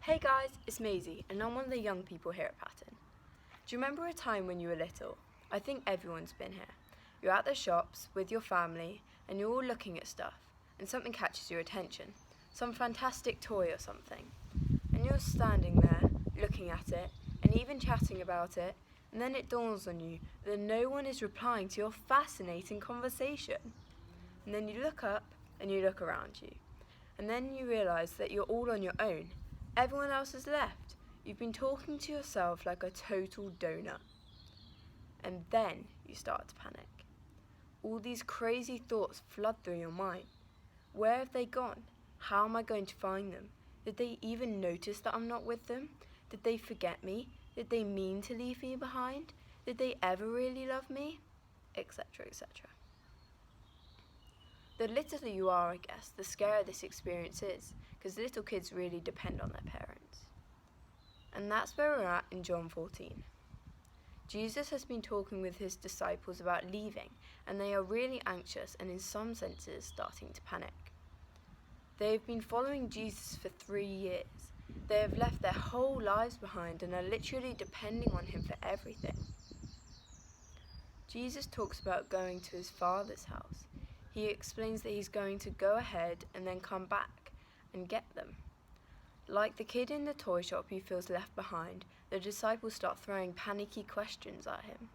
Hey guys, it's Maisie and I'm one of the young people here at Pattern. Do you remember a time when you were little? I think everyone's been here. You're at the shops with your family and you're all looking at stuff and something catches your attention, some fantastic toy or something. And you're standing there looking at it and even chatting about it, and then it dawns on you that no one is replying to your fascinating conversation. And then you look up and you look around you. And then you realise that you're all on your own. Everyone else has left. You've been talking to yourself like a total donut. And then you start to panic. All these crazy thoughts flood through your mind. Where have they gone? How am I going to find them? Did they even notice that I'm not with them? Did they forget me? Did they mean to leave me behind? Did they ever really love me? Etc, etc. The littler you are, I guess, the scarier this experience is, because little kids really depend on their parents. And that's where we're at in John 14. Jesus has been talking with his disciples about leaving, and they are really anxious and in some senses starting to panic. They have been following Jesus for 3 years. They have left their whole lives behind and are literally depending on him for everything. Jesus talks about going to his Father's house. He explains that he's going to go ahead and then come back and get them. Like the kid in the toy shop who feels left behind, the disciples start throwing panicky questions at him.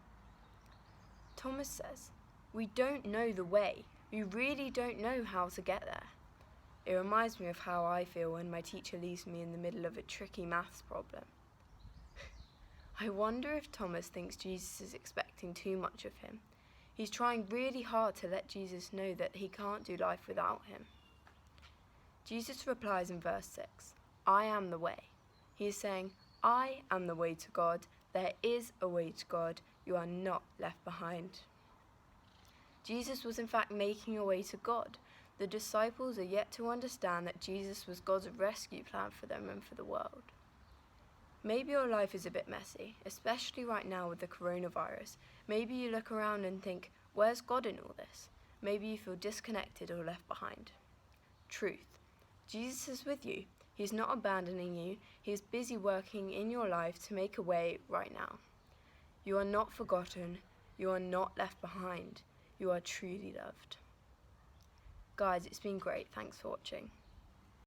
Thomas says, "We don't know the way. We really don't know how to get there." It reminds me of how I feel when my teacher leaves me in the middle of a tricky maths problem. I wonder if Thomas thinks Jesus is expecting too much of him. He's trying really hard to let Jesus know that he can't do life without him. Jesus replies in verse 6, "I am the way." He is saying, I am the way to God. There is a way to God. You are not left behind. Jesus was in fact making a way to God. The disciples are yet to understand that Jesus was God's rescue plan for them and for the world. Maybe your life is a bit messy, especially right now with the coronavirus. Maybe you look around and think, where's God in all this? Maybe you feel disconnected or left behind. Truth. Jesus is with you. He's not abandoning you. He is busy working in your life to make a way right now. You are not forgotten. You are not left behind. You are truly loved. Guys, it's been great. Thanks for watching.